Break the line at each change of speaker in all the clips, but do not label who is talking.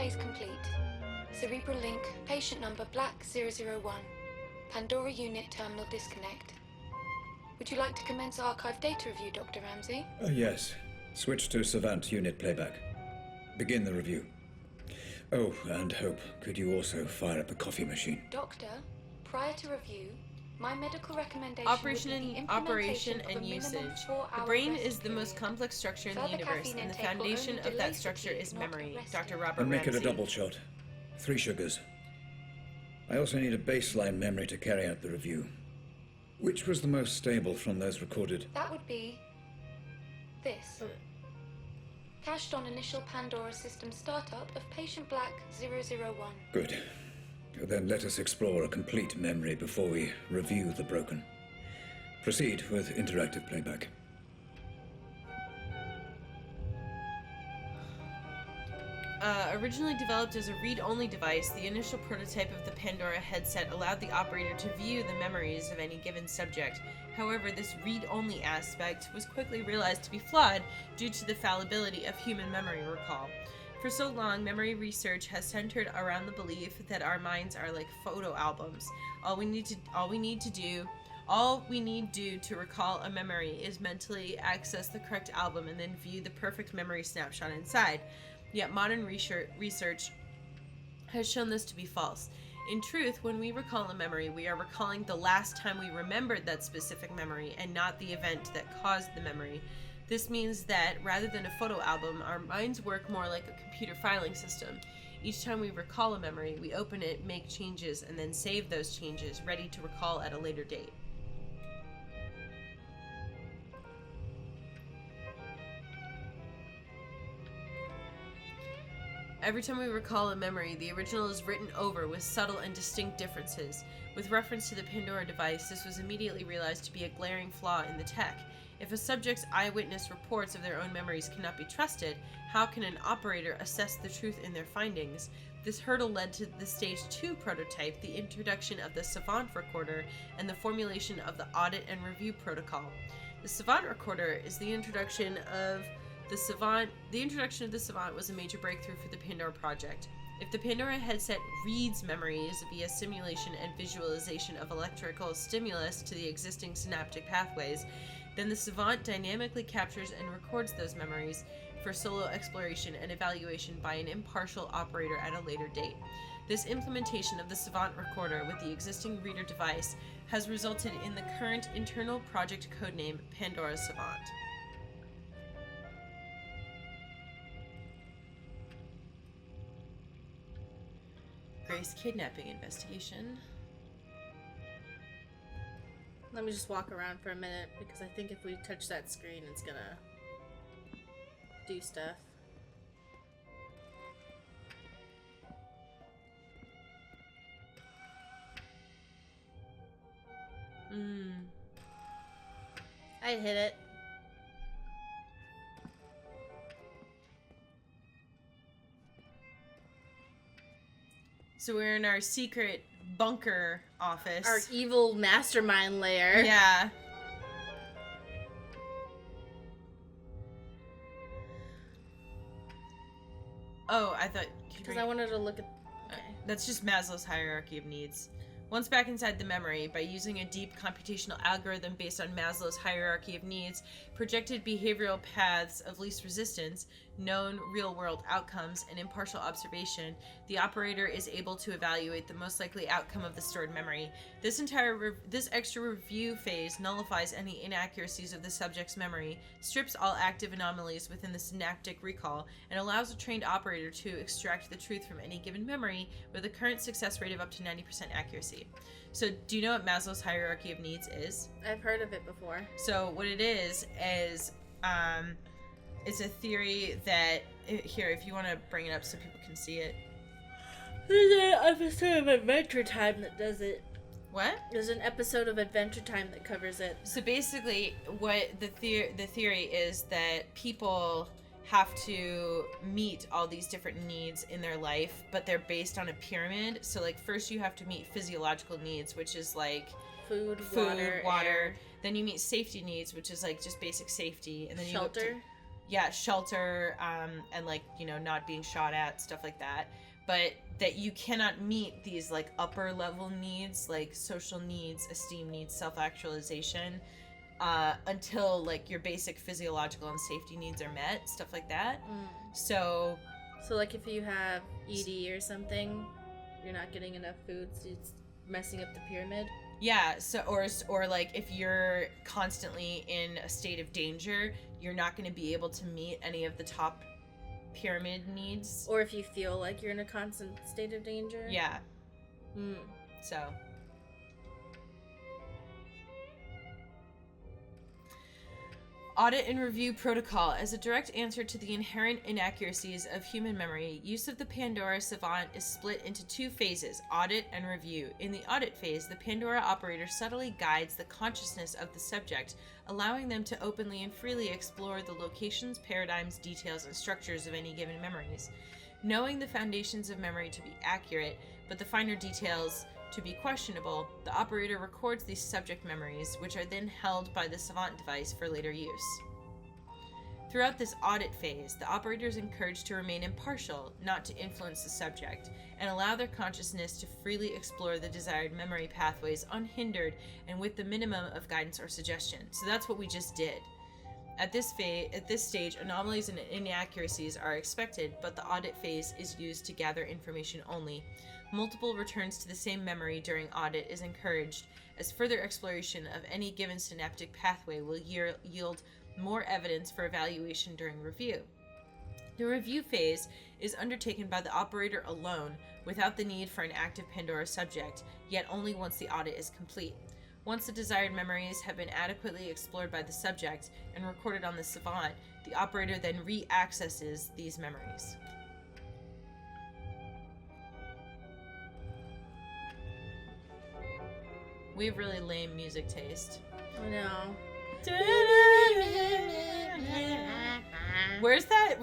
phase complete. Cerebral link, patient number Black 001. Pandora unit terminal disconnect. Would you like to commence archive data review, Dr. Ramsey?
Yes. Switch to Savant unit playback. Begin the review. Oh, and Hope, could you also fire up a coffee machine?
Doctor, prior to review, my medical recommendation
Operation
of
and
a
usage.
minimum
The
4-hour
brain
rest
is the most
period.
complex structure in the
Further
universe,
caffeine
and the
intake will
foundation
only
of
delay
that structure
fatigue,
is
not
memory.
arrest
Dr.
it.
Robert
And make it a
Ramsey.
double shot. 3 sugars. I also need a baseline memory to carry out the review. Which was the most stable from those recorded?
That would be this. Cached on initial Pandora system startup of patient Black 001.
Good. Then let us explore a complete memory before we review the broken. Proceed with interactive playback.
Originally developed as a read-only device, the initial prototype of the Pandora headset allowed the operator to view the memories of any given subject. However, this read-only aspect was quickly realized to be flawed due to the fallibility of human memory recall. For so long, memory research has centered around the belief that our minds are like photo albums. All we need to recall a memory is mentally access the correct album and then view the perfect memory snapshot inside. Yet modern research has shown this to be false. In truth, when we recall a memory, we are recalling the last time we remembered that specific memory and not the event that caused the memory. This means that rather than a photo album, our minds work more like a computer filing system. Each time we recall a memory, we open it, make changes, and then save those changes, ready to recall at a later date. Every time we recall a memory, the original is written over with subtle and distinct differences. With reference to the Pandora device, this was immediately realized to be a glaring flaw in the tech. If a subject's eyewitness reports of their own memories cannot be trusted, how can an operator assess the truth in their findings? This hurdle led to the Stage 2 prototype, the introduction of the Savant recorder, and the formulation of the audit and review protocol. The Savant recorder is the introduction of the Savant was a major breakthrough for the Pandora project. If the Pandora headset reads memories via simulation and visualization of electrical stimulus to the existing synaptic pathways, then the Savant dynamically captures and records those memories for solo exploration and evaluation by an impartial operator at a later date. This implementation of the Savant recorder with the existing reader device has resulted in the current internal project codename Pandora Savant. Grace kidnapping investigation.
Let me just walk around for a minute, because I think if we touch that screen, it's gonna do stuff. I hit it.
So we're in our secret bunker office.
Our evil mastermind lair.
Yeah. Oh, I thought...
Because I wanted to look at... Okay.
That's just Maslow's hierarchy of needs. Once back inside the memory, by using a deep computational algorithm based on Maslow's hierarchy of needs, projected behavioral paths of least resistance, known real-world outcomes, and impartial observation, the operator is able to evaluate the most likely outcome of the stored memory. This extra review phase nullifies any inaccuracies of the subject's memory, strips all active anomalies within the synaptic recall, and allows a trained operator to extract the truth from any given memory with a current success rate of up to 90% accuracy. So, do you know what Maslow's hierarchy of needs is?
I've heard of it before.
So, what it is it's a theory that, here, if you want to bring it up so people can see it.
There's an episode of Adventure Time that does it.
What?
There's an episode of Adventure Time that covers it.
So basically, what the theory is that people have to meet all these different needs in their life, but they're based on a pyramid. So, like, first you have to meet physiological needs, which is like
food, water.
Then you meet safety needs, which is like just basic safety, and then
shelter.
shelter, and like, you know, not being shot at, stuff like that. But that you cannot meet these like upper level needs, like social needs, esteem needs, self-actualization, until like your basic physiological and safety needs are met, stuff like that. So
like if you have ED or something, you're not getting enough food, so it's messing up the pyramid.
Yeah, so or like if you're constantly in a state of danger, you're not going to be able to meet any of the top pyramid needs.
Or if you feel like you're in a constant state of danger.
Yeah. So Audit and review protocol. As a direct answer to the inherent inaccuracies of human memory, use of the Pandora Savant is split into two phases, audit and review. In the audit phase, the Pandora operator subtly guides the consciousness of the subject, allowing them to openly and freely explore the locations, paradigms, details, and structures of any given memories. Knowing the foundations of memory to be accurate, but the finer details to be questionable, the operator records these subject memories, which are then held by the Savant device for later use. Throughout this audit phase, the operator is encouraged to remain impartial, not to influence the subject, and allow their consciousness to freely explore the desired memory pathways unhindered and with the minimum of guidance or suggestion. So that's what we just did. At this stage, anomalies and inaccuracies are expected, but the audit phase is used to gather information only. Multiple returns to the same memory during audit is encouraged, as further exploration of any given synaptic pathway will yield more evidence for evaluation during review. The review phase is undertaken by the operator alone, without the need for an active Pandora subject, yet only once the audit is complete. Once the desired memories have been adequately explored by the subject and recorded on the Savant, the operator then re-accesses these memories. We have really lame music taste.
I know.
Where's that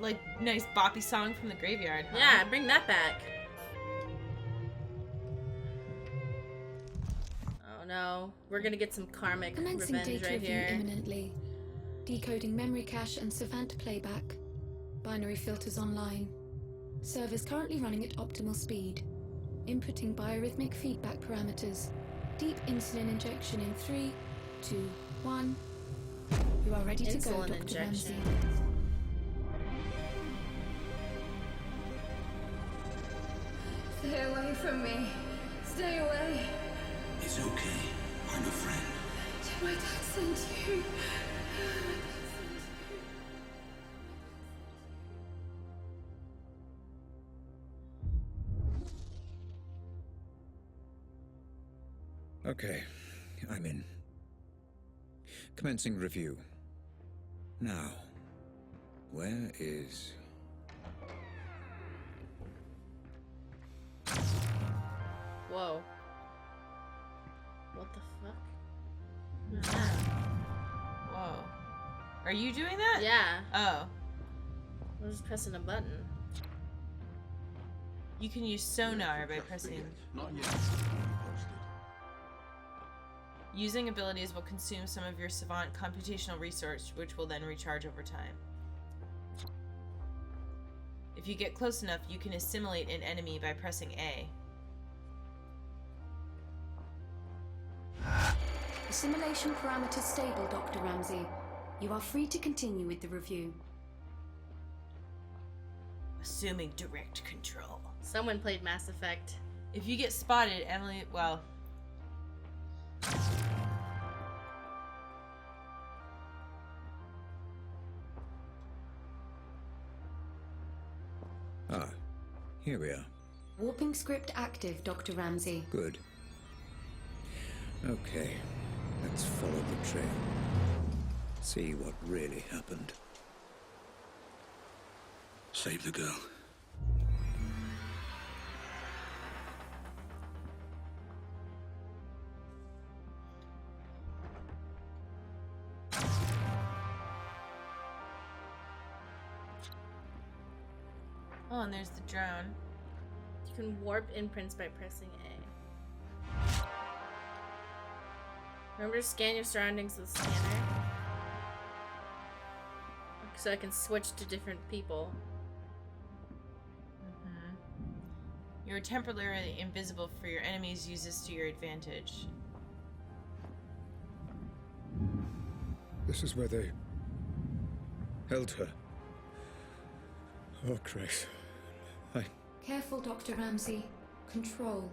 like nice boppy song from the graveyard? Huh?
Yeah, bring that back. Oh no, we're gonna get some karmic
Commencing
revenge
data
right
review
here.
imminently. Decoding memory cache and Savant playback. Binary filters online. Servers currently running at optimal speed. Inputting biorhythmic feedback parameters. Deep insulin injection in 3, 2, 1. You are ready to go,
Insulin
Dr. Ramsey.
injection.
Stay away from me. Stay away.
It's okay. I'm a friend.
Did my dad send you?
Okay, I'm in. Commencing review. Now, where is...
Whoa. What the fuck?
Whoa. Are you doing that?
Yeah,
Oh.
I'm just pressing a button.
You can use sonar by pressing...
Not yet.
Using abilities will consume some of your Savant computational resource, which will then recharge over time. If you get close enough, you can assimilate an enemy by pressing A.
Assimilation parameters stable, Dr. Ramsey. You are free to continue with the review.
Assuming direct control.
Someone played Mass Effect.
If you get spotted, Emily, well...
Ah, here we are.
Warping script active, Dr. Ramsey.
Good. Okay, let's follow the trail. See what really happened.
Save the girl.
Oh, and there's the drone.
You can warp imprints by pressing A. Remember to scan your surroundings with the scanner. so I can switch to different people.
You're temporarily invisible for your enemies. Use this to your advantage.
This is where they held her. Oh, Christ.
Careful, Dr. Ramsey. Control.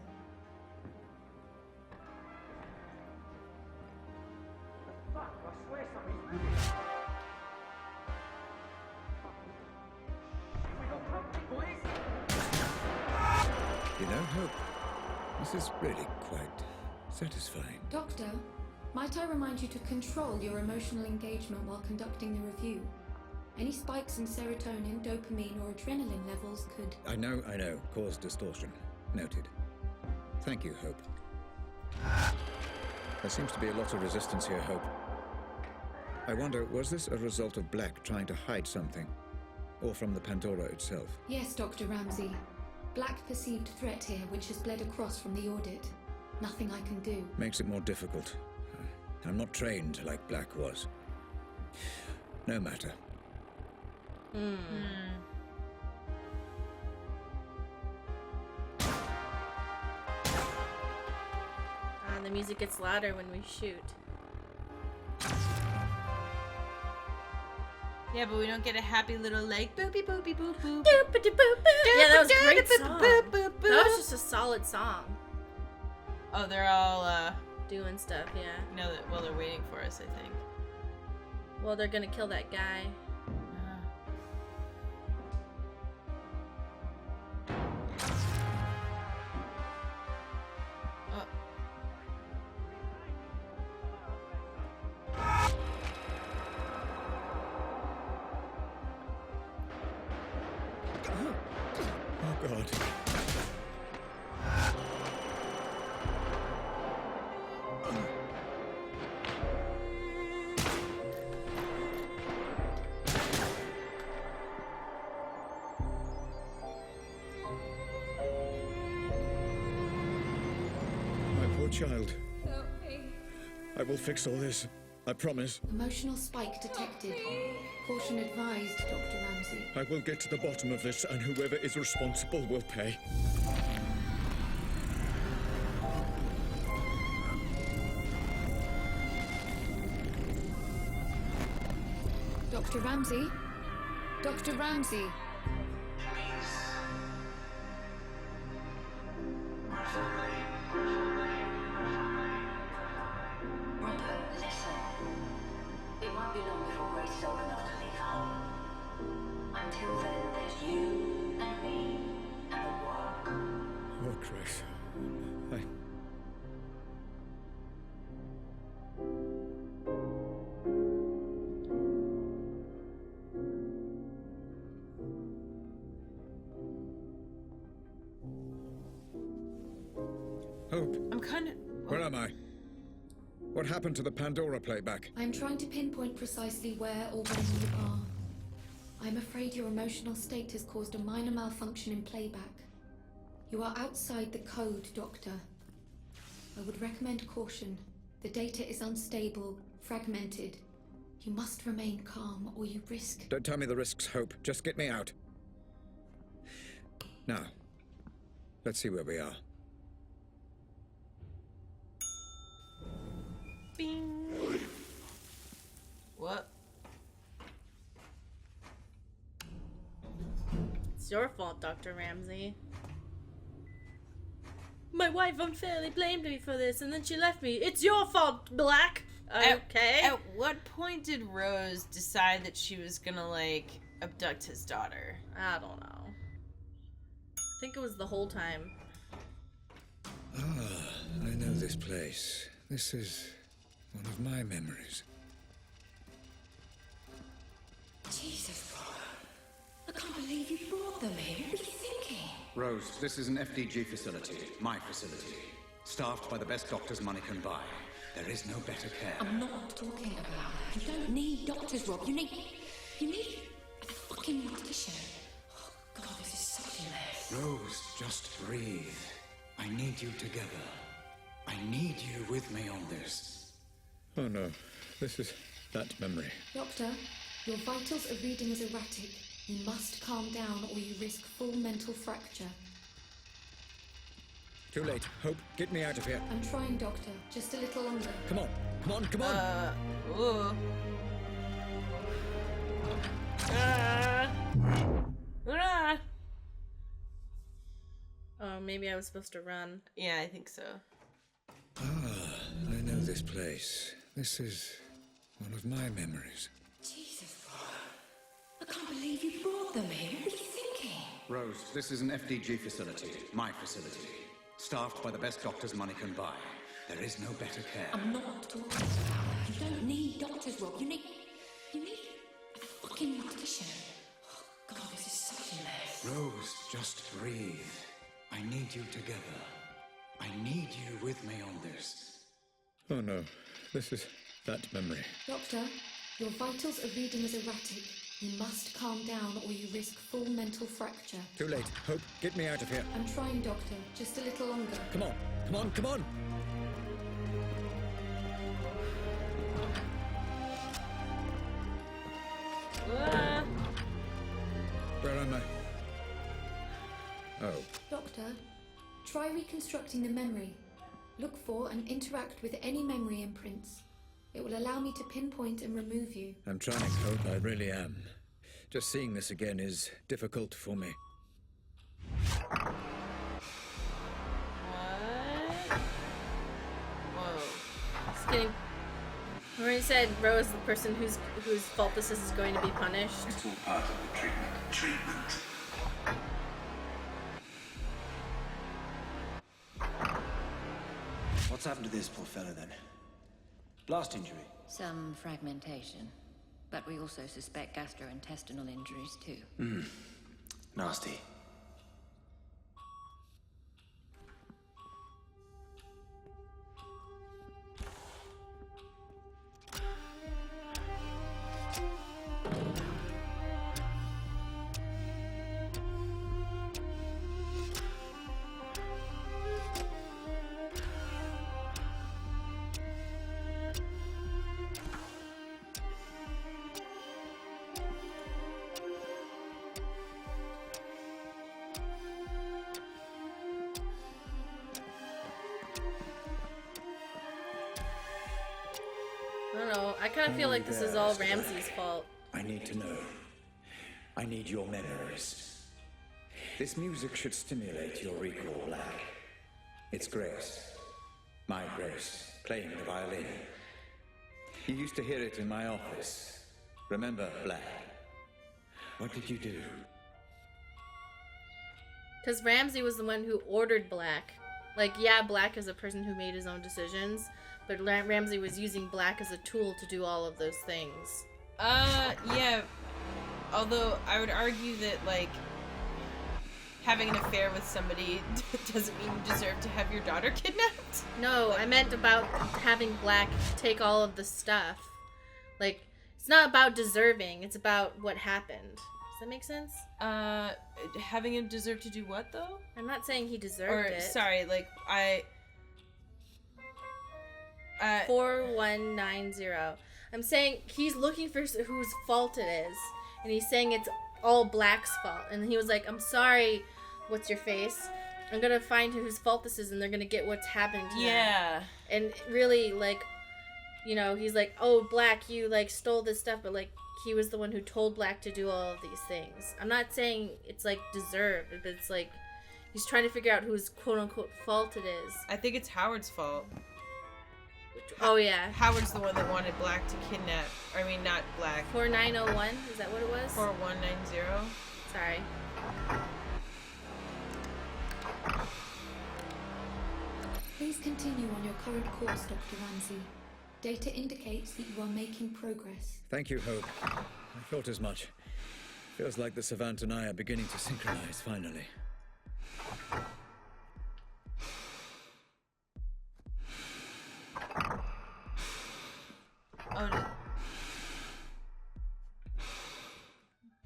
You know, Hope, this is really quite satisfying.
Doctor, might I remind you to control your emotional engagement while conducting the review? Any spikes in serotonin, dopamine, or adrenaline levels could...
I know. Cause distortion. Noted. Thank you, Hope. There seems to be a lot of resistance here, Hope. I wonder, was this a result of Black trying to hide something? Or from the Pandora itself?
Yes, Dr. Ramsey. Black perceived threat here, which has bled across from the audit. Nothing I can do.
Makes it more difficult. I'm not trained like Black was. No matter.
The music gets louder when we shoot.
Yeah, but we don't get a happy little like boopy boopy boop boop.
Yeah, that was a great song.
Boop, boop, boop.
That was just a solid song.
Oh, they're all
Doing stuff, yeah.
no, well, they're waiting for us, I think.
Well, they're gonna kill that guy.
Oh, God. My poor child.
Help me.
I will fix all this. I promise.
Emotional spike detected. Caution advised, Dr. Ramsey.
I will get to the bottom of this, and whoever is responsible will pay.
Dr. Ramsey? Dr. Ramsey?
It won't be long before Grace's old enough to leave home. Until then, there's you and me and the work.
Oh, Christ. Hope,
I'm kind of...
where am I? What happened to the Pandora playback?
I'm trying to pinpoint precisely where or when you are. I'm afraid your emotional state has caused a minor malfunction in playback. You are outside the code, Doctor. I would recommend caution. The data is unstable, fragmented. You must remain calm, or you risk...
Don't tell me the risks, Hope. Just get me out. Now, let's see where we are.
Bing. What?
It's your fault, Dr. Ramsey. My wife unfairly blamed me for this, and then she left me. It's your fault, Black! Okay.
At what point did Rose decide that she was gonna, like, abduct his daughter?
I don't know. I think it was the whole time.
Ah, I know this place. This is one of my memories.
Jesus, Rob. I can't believe you brought them here. What are you thinking?
Rose, this is an FDG facility, my facility. Staffed by the best doctors money can buy. There is no better care.
I'm not talking about that. You don't need doctors, Rob. You need a fucking mortician. Oh, God, this is such a mess.
Rose, just breathe. I need you together. I need you with me on this.
Oh no, this is that memory.
Doctor, Your vitals are reading as erratic. You must calm down or you risk full mental fracture.
Too late. Hope, get me out of here.
I'm trying, Doctor. Just a little longer.
Come on, come on, come on!
Ooh. Ah.
Oh, maybe I was supposed to run.
Yeah, I think so.
I know this place. This is one of my memories.
Jesus, I can't believe you brought them here. What are you thinking?
Rose, this is an FDG facility, my facility. Staffed by the best doctors money can buy. There is no better care.
I'm not talking about that. You don't need doctors, Rob. You need a fucking mortician. Oh, God, this is such a mess.
Rose, just breathe. I need you together. I need you with me on this.
Oh no, this is that memory.
Doctor, your vitals are reading as erratic. You must calm down or you risk full mental fracture.
Too late. Hope, get me out of here.
I'm trying, Doctor. Just a little longer.
Come on, come on, come on!
Ah.
Where am I? Oh,
Doctor, try reconstructing the memory. Look for and interact with any memory imprints. It will allow me to pinpoint and remove you.
I'm trying, Hope, I really am. Just seeing this again is difficult for me.
What? Whoa.
Just kidding. Remember you said Rose, the person whose fault this is going to be punished?
It's all part of the treatment.
What's happened to this poor fellow then? Blast injury?
Some fragmentation. But we also suspect gastrointestinal injuries too.
Nasty.
I don't know. I kind of feel like this is all Ramsey's fault.
I need to know. I need your memories. This music should stimulate your recall, Black. It's Grace. My Grace, playing the violin. You used to hear it in my office. Remember, Black? What did you do?
Because Ramsey was the one who ordered Black. Like, yeah, Black is a person who made his own decisions, but Ramsey was using Black as a tool to do all of those things.
Yeah. Although I would argue that, like, having an affair with somebody doesn't mean you deserve to have your daughter kidnapped.
No, I meant about having Black take all of the stuff. Like, it's not about deserving, it's about what happened. Does that make sense?
Having him deserve to do what, though?
I'm not saying he deserved it.
Sorry, like,
4190. I'm saying he's looking for whose fault it is, and he's saying it's all Black's fault. And he was like, "I'm sorry, what's your face? I'm gonna find whose fault this is, and they're gonna get what's happened to them."
Yeah.
And really, like, you know, he's like, "Oh, Black, you like stole this stuff," but like he was the one who told Black to do all of these things. I'm not saying it's like deserved, but it's like he's trying to figure out whose quote unquote fault it is.
I think it's Howard's fault.
Oh yeah,
Howard's the one that wanted Black to kidnap. I mean, not Black.
4901. Is that what it was?
4190.
Sorry.
Please continue on your current course, Dr. Ramsey. Data indicates that you are making progress.
Thank you, Hope. I thought as much. Feels like the Savant and I are beginning to synchronize, finally.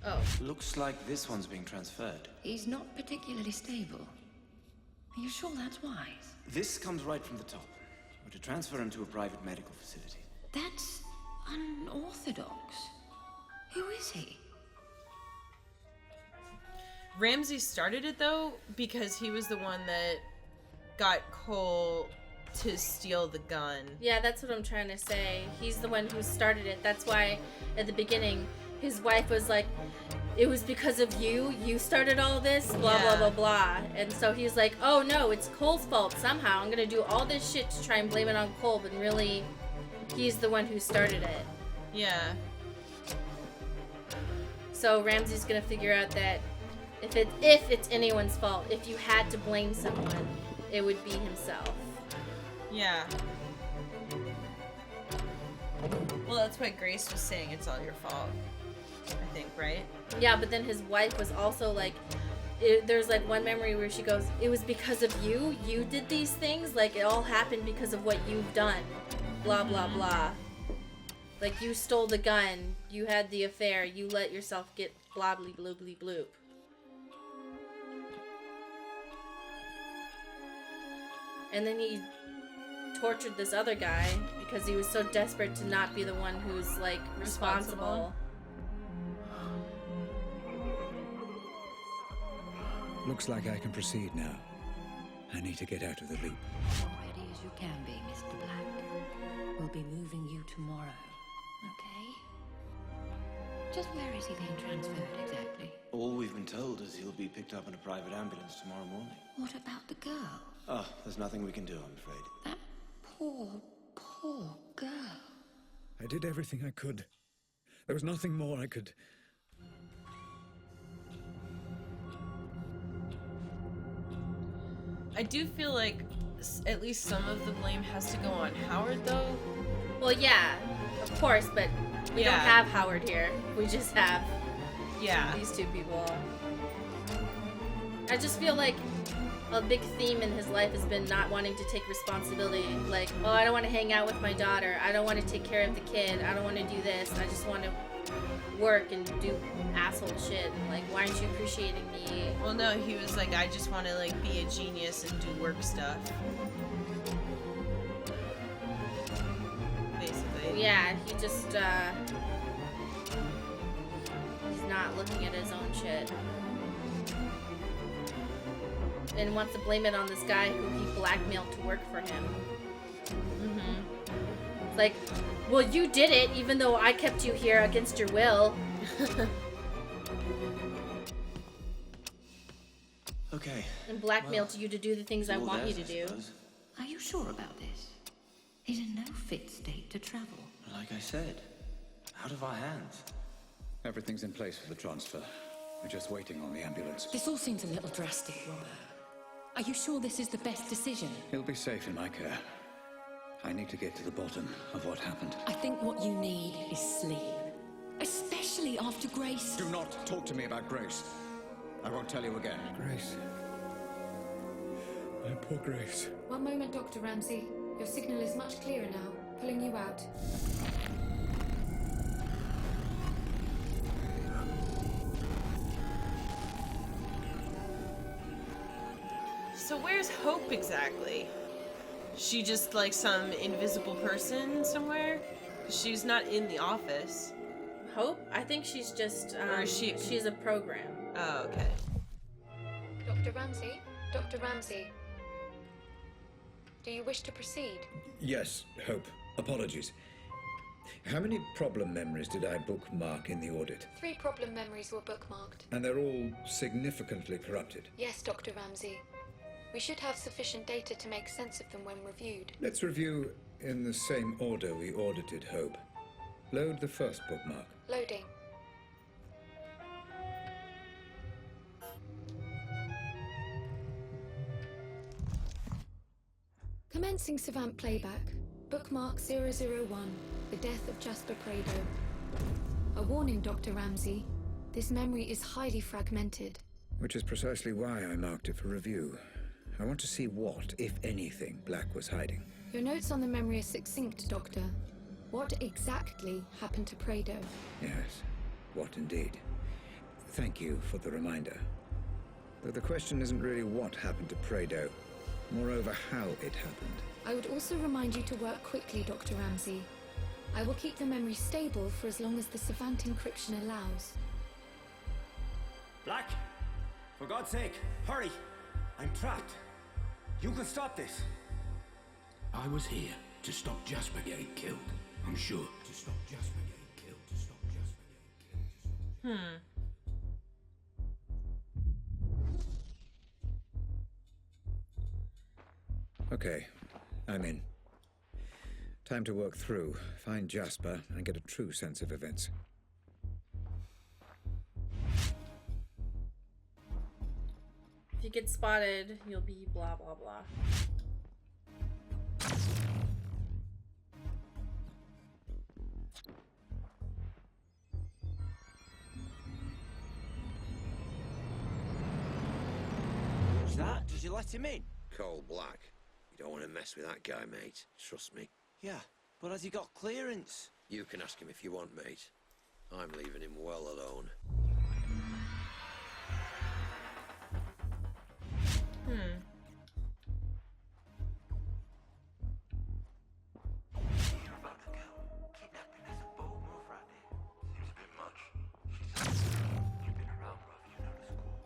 Oh.
Looks like this one's being transferred.
He's not particularly stable. Are you sure that's wise?
This comes right from the top. We're to transfer him to a private medical facility.
That's unorthodox. Who is he?
Ramsey started it though because he was the one that got Cole to steal the gun.
Yeah, that's what I'm trying to say. He's the one who started it. That's why at the beginning his wife was like, it was because of you. You started all this, blah, blah, blah, blah. And so he's like, oh no, it's Cole's fault somehow. I'm going to do all this shit to try and blame it on Cole, but really, he's the one who started it.
Yeah.
So Ramsey's going to figure out that if it's anyone's fault, if you had to blame someone, it would be himself.
Yeah. Well, that's what Grace was saying. It's all your fault. I think, right?
Yeah, but then his wife was also like, there's like one memory where she goes, it was because of you. You did these things. Like, it all happened because of what you've done. Blah, blah, blah. Like, you stole the gun. You had the affair. You let yourself get blobbly bloobly bloop. And then he tortured this other guy because he was so desperate to not be the one who's, like, responsible.
Looks like I can proceed now. I need to get out of the loop.
As ready as you can be, Mr. Black. We'll be moving you tomorrow, okay? Just where is he being transferred exactly?
All we've been told is he'll be picked up in a private ambulance tomorrow morning.
What about the girl?
Oh, there's nothing we can do, I'm afraid.
That poor, poor girl.
I did everything I could. There was nothing more I could...
I do feel like at least some of the blame has to go on Howard, though.
Well, yeah, of course, but we don't have Howard here. We just have these two people. I just feel like a big theme in his life has been not wanting to take responsibility. Like, oh, I don't want to hang out with my daughter. I don't want to take care of the kid. I don't want to do this. I just want to work and do asshole shit. Like, why aren't you appreciating me?
Well, no, he was like, I just want to, like, be a genius and do work stuff. Basically.
Yeah, he just, he's not looking at his own shit. And wants to blame it on this guy who he blackmailed to work for him. It's like, well, you did it, even though I kept you here against your will.
Okay.
And blackmailed you to do the things I want you to do.
Are you sure about this? He's in no fit state to travel.
Like I said, out of our hands.
Everything's in place for the transfer. We're just waiting on the ambulance.
This all seems a little drastic, Robert. Are you sure this is the best decision?
He'll be safe in my care. I need to get to the bottom of what happened.
I think what you need is sleep. Especially after Grace.
Do not talk to me about Grace. I won't tell you again.
Grace. My poor Grace.
One moment, Dr. Ramsey. Your signal is much clearer now. Pulling you out.
So where's Hope exactly? She just like some invisible person somewhere? She's not in the office.
Hope? I think she's just,
or is she...
she's a program.
Oh, okay.
Dr. Ramsey? Dr. Ramsey? Do you wish to proceed?
Yes, Hope. Apologies. How many problem memories did I bookmark in the audit?
3 problem memories were bookmarked.
And they're all significantly corrupted?
Yes, Dr. Ramsey. We should have sufficient data to make sense of them when reviewed.
Let's review in the same order we audited Hope. Load the first bookmark.
Loading. Commencing Savant playback. Bookmark 001. The death of Jasper Prado. A warning, Dr. Ramsey. This memory is highly fragmented.
Which is precisely why I marked it for review. I want to see what, if anything, Black was hiding.
Your notes on the memory are succinct, Doctor. What exactly happened to Prado?
Yes, what indeed. Thank you for the reminder. But the question isn't really what happened to Prado. Moreover, how it happened.
I would also remind you to work quickly, Dr. Ramsey. I will keep the memory stable for as long as the Savant encryption allows.
Black! For God's sake, hurry! I'm trapped. You can stop this.
I was here to stop Jasper getting killed. I'm sure. To stop Jasper getting killed. To stop Jasper getting killed.
Okay, I'm in. Time to work through, find Jasper, and get a true sense of events.
If you get spotted, you'll be blah blah blah.
Who's that? Did you let him in?
Coal Black. You don't want to mess with that guy, mate. Trust me.
Yeah, but has he got clearance?
You can ask him if you want, mate. I'm leaving him well alone.
You're about to go. Kidnapping is a bold move right there. Seems a bit much. You've been around, bruv. You know the score.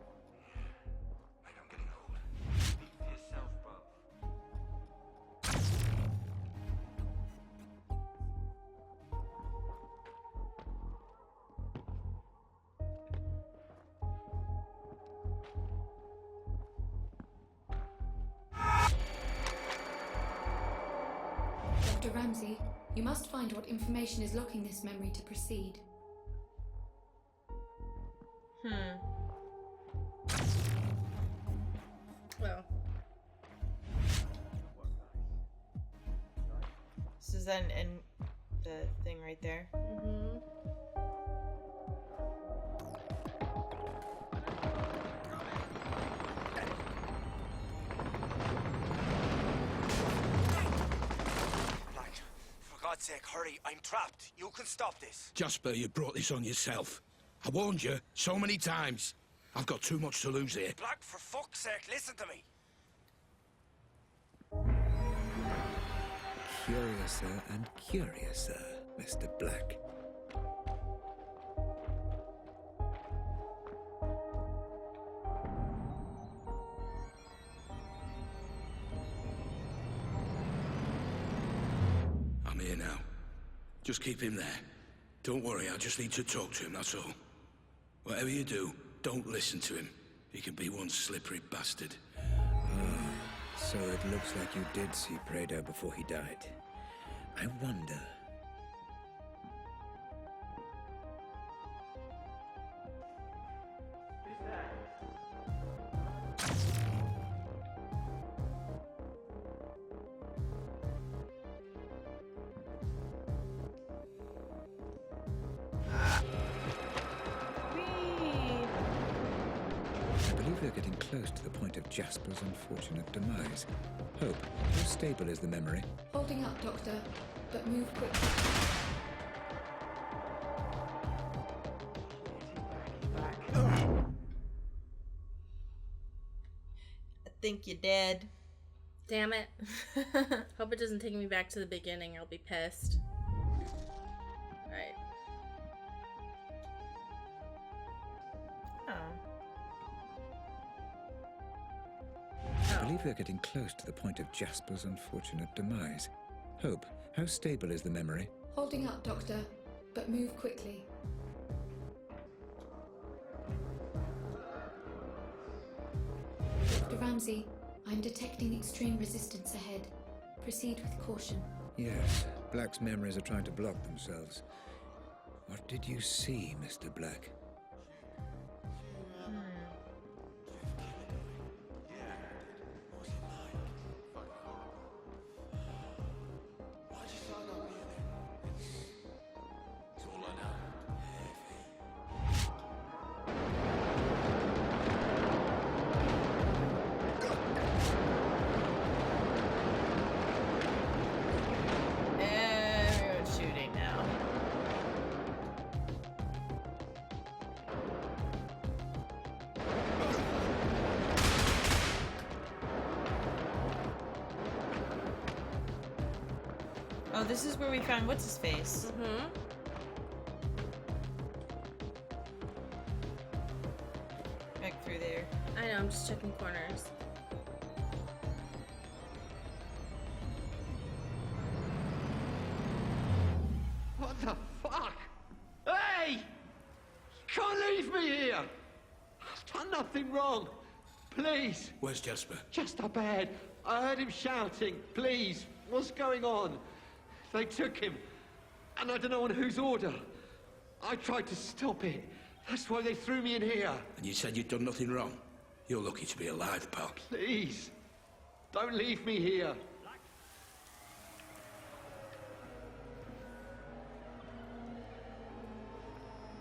Mate, I'm getting old. Speak for yourself, bruv.
Dr. Ramsey, you must find what information is locking this memory to proceed.
Well,
This is then in the thing right there.
Black, for God's sake, hurry. I'm trapped. You can stop this.
Jasper, you brought this on yourself. I warned you so many times. I've got too much to lose here.
Black, for fuck's sake, listen to me.
Curiouser and curiouser, Mr. Black.
I'm here now. Just keep him there. Don't worry, I just need to talk to him, that's all. Whatever you do, don't listen to him. He can be one slippery bastard.
So it looks like you did see Prado before he died. I wonder... I believe we're getting close to the point of Jasper's unfortunate demise. Hope, how stable is the memory?
Holding up, Doctor, but move quickly.
I think you're dead.
damn it. Hope it doesn't take me back to the beginning. I'll be pissed. Right.
Oh.
I believe we're getting close to the point of Jasper's unfortunate demise. Hope, how stable is the memory?
Holding up, Doctor, but move quickly. Dr. Ramsey, I'm detecting extreme resistance ahead. Proceed with caution.
Yes, Black's memories are trying to block themselves. What did you see, Mr. Black?
Everyone's shooting now. Oh, this is where we found what's-his-face.
Mm-hmm.
Back through there.
I know, I'm just checking corners.
What the fuck? Hey! You can't leave me here! I've done nothing wrong. Please.
Where's Jasper?
Just up ahead. I heard him shouting. Please. What's going on? They took him. And I don't know on whose order. I tried to stop it. That's why they threw me in here.
And you said you'd done nothing wrong? You're lucky to be alive, pal.
Please. Don't leave me here.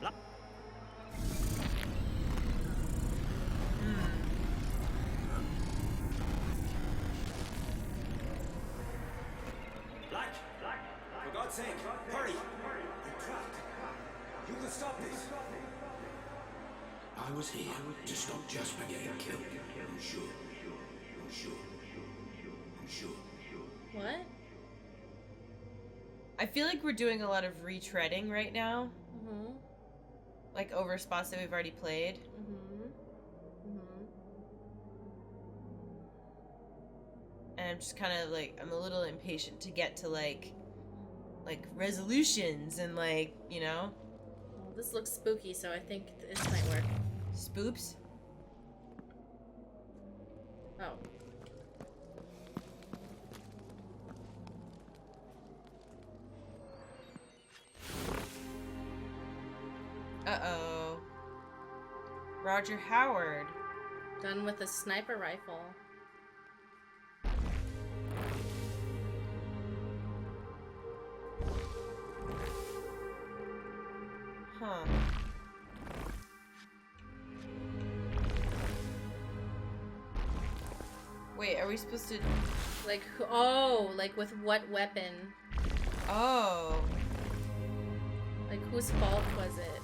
Black! For God's sake, hurry! I'm trapped. You can stop this.
I was here to stop Jasper getting killed. I'm sure. I'm sure. I'm sure.
What?
I feel like we're doing a lot of retreading right now.
Mm-hmm.
Like over spots that we've already played.
Mm-hmm. Mm-hmm.
And I'm just kind of like, I'm a little impatient to get to like resolutions and like, you know?
Well, this looks spooky, so I think this might work.
Spoops?
Oh.
Uh-oh. Roger Howard.
Done with a sniper rifle.
Huh. Wait, are we supposed to...
Like, oh, like with what weapon?
Oh.
Like, whose fault was it?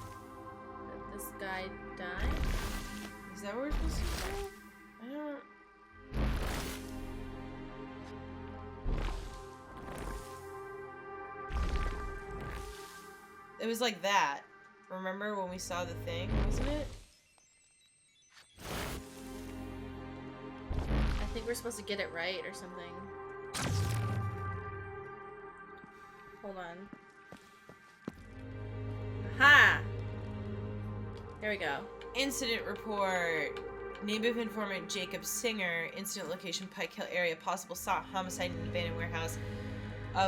Did this guy die?
Is that what we're supposed to do? I don't... It was like that. Remember when we saw the thing, wasn't it?
I think we're supposed to get it right or something. Hold on. Aha! There we go.
Incident report. Name of informant Jacob Singer. Incident location Pike Hill area. Possible homicide in an abandoned warehouse.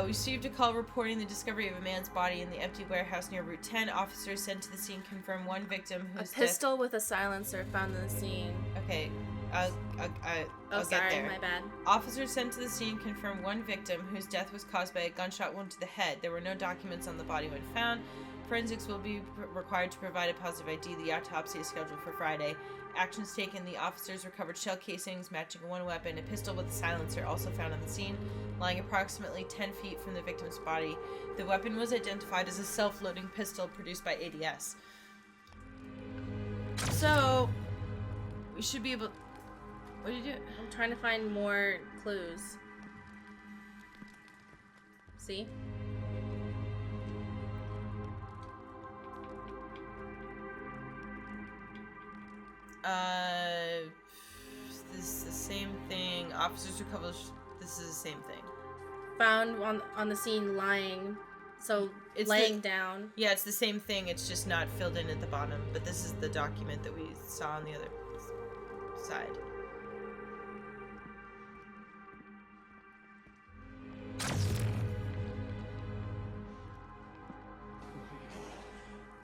We received a call reporting the discovery of a man's body in the empty warehouse near Route 10. Officers sent to the scene confirm one victim whose
A pistol with a silencer found in the scene.
Okay, I'll
Oh,
get
sorry,
there.
my bad.
Officers sent to the scene confirmed one victim whose death was caused by a gunshot wound to the head. There were no documents on the body when found. Forensics will be required to provide a positive ID. The autopsy is scheduled for Friday. Actions taken. The officers recovered shell casings matching one weapon, a pistol with a silencer also found on the scene, lying approximately 10 feet from the victim's body. The weapon was identified as a self-loading pistol produced by ADS. So, we should be able... What are you doing?
I'm trying to find more clues. See?
This is the same thing. Officers recovered... This is the same thing.
Found on the scene lying. So,
It's
laying down.
Yeah, it's the same thing. It's just not filled in at the bottom. But this is the document that we saw on the other side.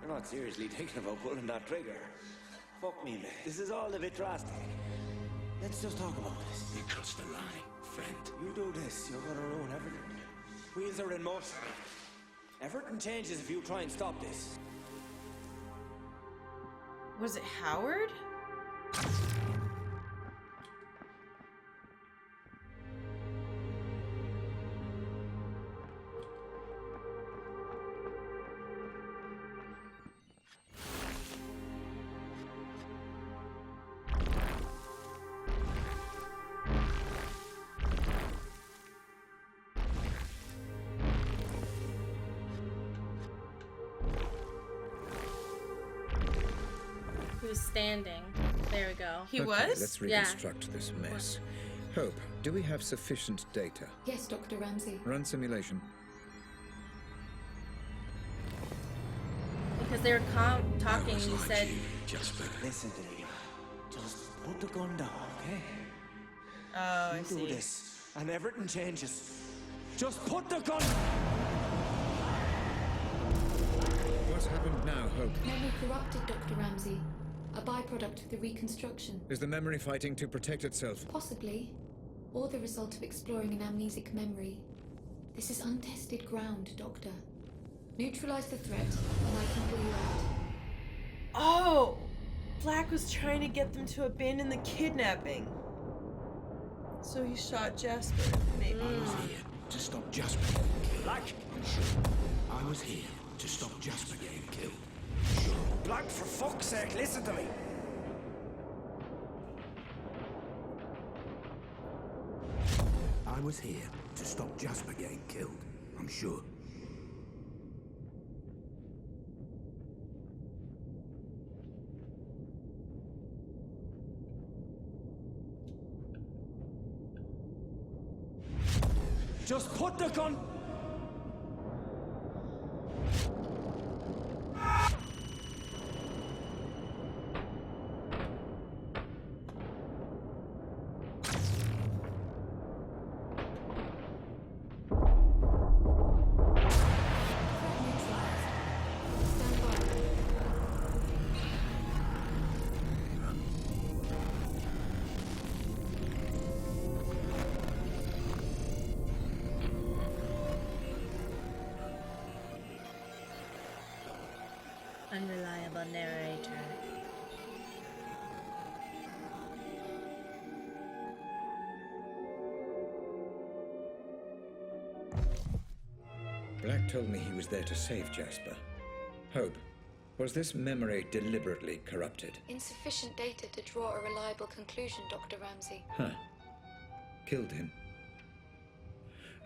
You're not seriously thinking about pulling that trigger. Fuck me, mate. This is all a bit drastic. Let's just talk about this.
You crossed the line, friend.
You do this, you're gonna ruin everything. Wheels are in motion. Everything changes if you try and stop this.
Was it Howard?
was standing. There we go.
He
Okay,
was?
Let's reconstruct this mess. Hope, do we have sufficient data?
Yes, Dr. Ramsey.
Run simulation.
Because they were talking,
I was
he
like
said,
you, Jasper.
Listen to me. Just put the gun down, okay?
Oh, I
You
see.
do this, and everything changes. Just put the gun.
What's happened now, Hope?
Memory corrupted, Dr. Ramsey. A byproduct of the reconstruction.
Is the memory fighting to protect itself?
Possibly. Or the result of exploring an amnesic memory. This is untested ground, Doctor. Neutralize the threat, and I can pull you out.
Oh! Black was trying to get them to abandon the kidnapping. So he shot Jasper, maybe.
I was here to stop Jasper getting killed.
Black.
I'm sure. I was here to stop Jasper getting killed. Sure.
Black, for fuck's sake, listen to me.
I was here to stop Jasper getting killed. I'm sure.
Just put the gun.
unreliable narrator.
Black told me he was there to save Jasper. Hope, was this memory deliberately corrupted?
Insufficient data to draw a reliable conclusion, Dr. Ramsey.
Huh. Killed him.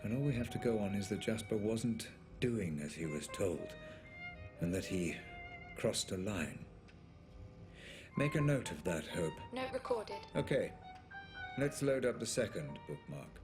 And all we have to go on is that Jasper wasn't doing as he was told, and that he crossed a line. Make a note of that, Hope.
Note recorded.
Okay. Let's load up the second bookmark.